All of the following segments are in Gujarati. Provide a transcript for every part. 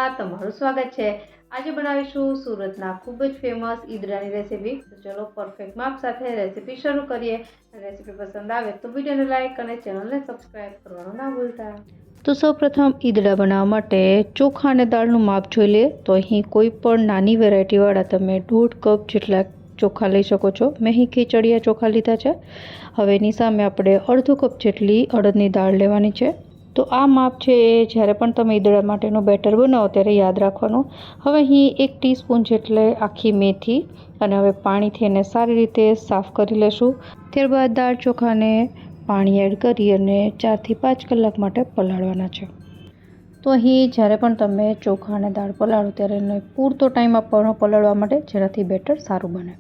માં તમારું સ્વાગત છે। આજે બનાવીશું સુરતના ખૂબ જ ફેમસ ઈદડાની રેસીપી। તો ચલો પરફેક્ટ માપ સાથે રેસીપી શરૂ કરીએ। રેસીપી પસંદ આવે તો વિડીયોને લાઈક અને ચેનલને સબસ્ક્રાઇબ કરવાનું ના ભૂલતા। તો સૌપ્રથમ ઈદડા બનાવવા માટે ચોખા અને દાળનું માપ જોઈ લઈએ। તો અહીં કોઈ પણ નાની વેરાયટીવાળા તમે 1.5 કપ જેટલા ચોખા લઈ શકો છો। મેં અહીં ખીચડિયા ચોખા લીધા છે। હવે એની સામે આપણે અડધો કપ જેટલી અડદની દાળ લેવાની છે। તો આ માપ છે એ જ્યારે પણ તમે ઈદડા માટેનો બેટર બનાવો ત્યારે યાદ રાખવાનું। હવે અહીં 1 ટીસ્પૂન જેટલે આખી મેથી અને હવે પાણીથી એને સારી રીતે સાફ કરી લેશું। ત્યારબાદ દાળ ચોખાને પાણી એડ કરી અને 4 થી 5 કલાક માટે પલાળવાના છે। તો અહીં જ્યારે પણ તમે ચોખા અને દાળ પલાળો ત્યારે એને પૂરતો ટાઈમ આપવાનો પલાળવા માટે, જેનાથી બેટર સારું બને।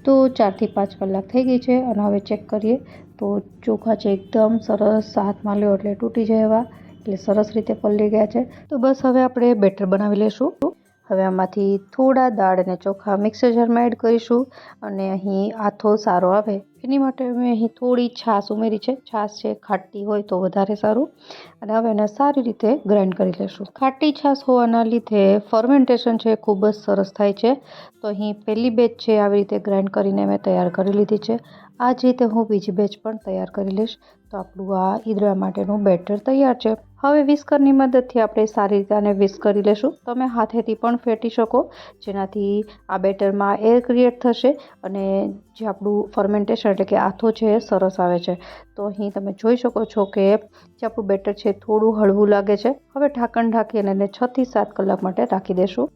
તો 4 થી 5 કલાક થઈ ગઈ છે અને હવે ચેક કરીએ તો ચોખા છે એકદમ સરસ હાથમાં લ્યો એટલે તૂટી જાય એવા, એટલે સરસ રીતે પલળી ગયા છે। તો બસ હવે આપણે બેટર બનાવી લેશું। હવે આમાંથી થોડા દાળ અને ચોખા મિક્સર જારમાં એડ કરીશું અને અહીં આથો સારો આવે એની માટે મેં અહીં થોડી છાશ ઉમેરી છે। છાશ છે ખાટી હોય તો વધારે સારું। અને હવે એને સારી રીતે ગ્રાઇન્ડ કરી લેશું। ખાટી છાશ હોવાના લીધે ફર્મેન્ટેશન છે ખૂબ જ સરસ થાય છે। તો અહીં પહેલી બેચ છે આવી રીતે ગ્રાઇન્ડ કરીને મેં તૈયાર કરી લીધી છે। આ જ રીતે હું બીજી બેચ પણ તૈયાર કરી લઈશ। તો આપણું આ ઈદડા માટેનું બેટર તૈયાર છે। હવે વિસ્કરની મદદથી આપણે સારી રીતે આને વિસ્ક કરી લેશું। તમે હાથેથી પણ ફેટી શકો, જેનાથી આ બેટરમાં એર ક્રિએટ થશે અને જે આપણું ફર્મેન્ટેશન એટલે કે આથો છે એ સરસ આવે છે। તો અહીં તમે જોઈ શકો છો કે જે આપણું બેટર છે થોડું હળવું લાગે છે। હવે ઢાંકણ ઢાંકી અને એને 6 થી 7 કલાક માટે રાખી દેશું।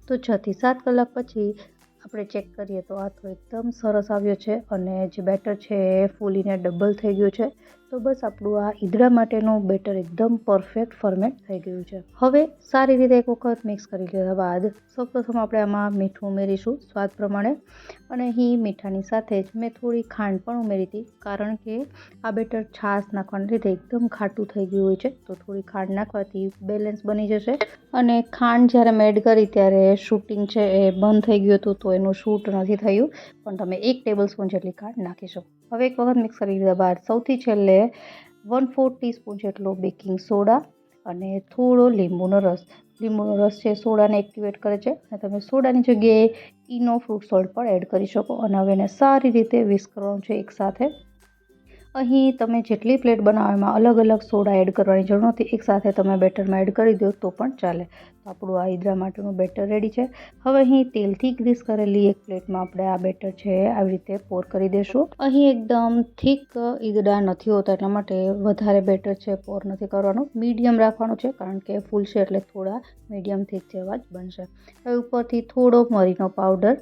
તો 6 થી 7 કલાક પછી આપણે ચેક કરીએ તો આથો એકદમ સરસ આવ્યો છે અને જે બેટર છે એ ફૂલીને ડબલ થઈ ગયું છે। તો બસ આપણું આ ઈદડા માટેનું બેટર એકદમ પરફેક્ટ ફર્મેન્ટ થઈ ગયું છે। હવે સારી રીતે એક વખત મિક્સ કરી લીધા બાદ સૌપ્રથમ આપણે આમાં મીઠું ઉમેરીશું સ્વાદ પ્રમાણે। અને અહીં મીઠાની સાથે જ મેં થોડી ખાંડ પણ ઉમેરી હતી, કારણ કે આ બેટર છાશ નાખવાને લીધે એકદમ ખાટું થઈ ગયું હોય છે। તો થોડી ખાંડ નાખવાથી બેલેન્સ બની જશે। અને ખાંડ જ્યારે મેં એડ કરી ત્યારે શૂટિંગ છે એ બંધ થઈ ગયું હતું, તો એનું શૂટ નથી થયું, પણ તમે 1 ટેબલસ્પૂન જેટલી ખાંડ નાખી શકો। હવે એક વખત મિક્સ કરી લીધા બાદ સૌથી છેલ્લે 1/4 ટીસ્પૂન જેટલો બેકિંગ સોડા અને થોડો લીંબુનો રસ। લીંબુનો રસ છે સોડાને એક્ટિવેટ કરે છે અને તમે સોડાની જગ્યાએ ઈનો ફ્રૂટ સોલ્ટ પણ એડ કરી શકો। અને હવે એને સારી રીતે વિસ્ક કરવાનું છે એકસાથે। અહીં તમે જેટલી પ્લેટ બનાવો એમાં અલગ અલગ સોડા એડ કરવાની જરૂર નથી, એકસાથે તમે બેટરમાં એડ કરી દો તો પણ ચાલે। તો આપણું આ ઈદડા માટેનું બેટર રેડી છે। હવે અહીં તેલથી ગ્રીસ કરેલી એક પ્લેટમાં આપણે આ બેટર છે આવી રીતે પોર કરી દેશું। અહીં એકદમ થીક ઈદડા નથી હોતા, એટલા માટે વધારે બેટર છે પોર નથી કરવાનું, મીડિયમ રાખવાનું છે, કારણ કે ફૂલશે એટલે થોડા મીડિયમ થીક જેવા જ બનશે। હવે ઉપરથી થોડો મરીનો પાવડર,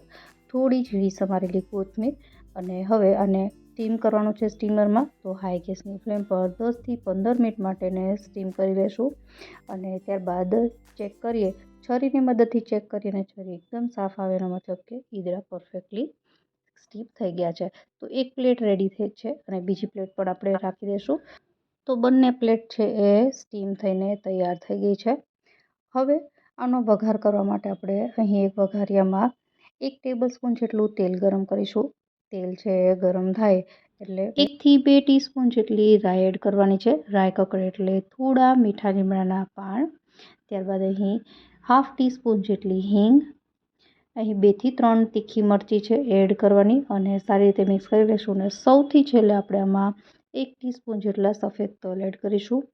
થોડી ઝીણી સમારેલી કોથમીર અને હવે આને સ્ટીમ કરવાનું છે સ્ટીમરમાં। તો હાઈ ગેસની ફ્લેમ પર 10 થી 15 મિનિટ માટે એને સ્ટીમ કરી લેશું। અને ત્યારબાદ ચેક કરીએ, છરીની મદદથી ચેક કરીએ અને છરી એકદમ સાફ આવે એનો મતલબ કે ઈદડા પરફેક્ટલી સ્ટીમ થઈ ગયા છે। તો એક પ્લેટ રેડી થઈ છે અને બીજી પ્લેટ પણ આપણે રાખી દઈશું। તો બંને પ્લેટ છે એ સ્ટીમ થઈને તૈયાર થઈ ગઈ છે। હવે આનો વઘાર કરવા માટે આપણે અહીં એક વઘારિયામાં 1 ટેબલસ્પૂન જેટલું તેલ ગરમ કરીશું। તેલ છે એ ગરમ થાય એટલે 1 થી 2 ટીસ્પૂન જેટલી રાઈ એડ કરવાની છે। રાઈ કકડે એટલે થોડા મીઠા લીમડાના પાન, ત્યારબાદ અહીં 1/2 ટીસ્પૂન જેટલી હિંગ, અહીં 2 થી 3 તીખી મરચી છે એડ કરવાની અને સારી રીતે મિક્સ કરી લઈશું। અને સૌથી છેલ્લે આપણે આમાં 1 ટીસ્પૂન જેટલા સફેદ તલ એડ કરીશું।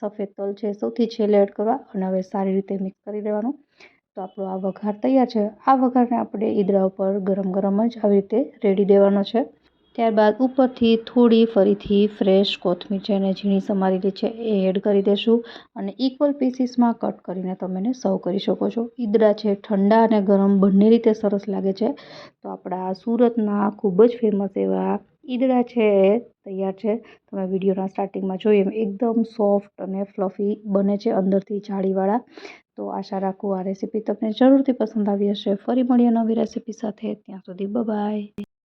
સફેદ તલ છે સૌથી છેલ્લે એડ કરવા અને હવે સારી રીતે મિક્સ કરી દેવાનું। તો આપણો આ વઘાર તૈયાર છે। આ વઘારને આપણે ઈદડા ઉપર ગરમ ગરમ જ આવી રીતે રેડી દેવાનો છે। ત્યારબાદ ઉપરથી થોડી ફરીથી ફ્રેશ કોથમીર છે અને ઝીણી સમારેલી છે એ એડ કરી દેશું અને ઇક્વલ પીસીસમાં કટ કરીને તમે એને સર્વ કરી શકો છો। ઈદડા છે ઠંડા અને ગરમ બંને રીતે સરસ લાગે છે। તો આપણા સુરતના ખૂબ જ ફેમસ એવા ઈદડા છે એ તૈયાર છે। તમે વિડીયોના સ્ટાર્ટિંગમાં જોયું એમ એકદમ સોફ્ટ અને ફ્લફી બને છે, અંદરથી જાળીવાળા। તો આશા રાખું આ રેસીપી તમને જરૂરથી પસંદ આવી હશે। ફરી મળીએ નવી રેસીપી સાથે, ત્યાં સુધી બાય બાય।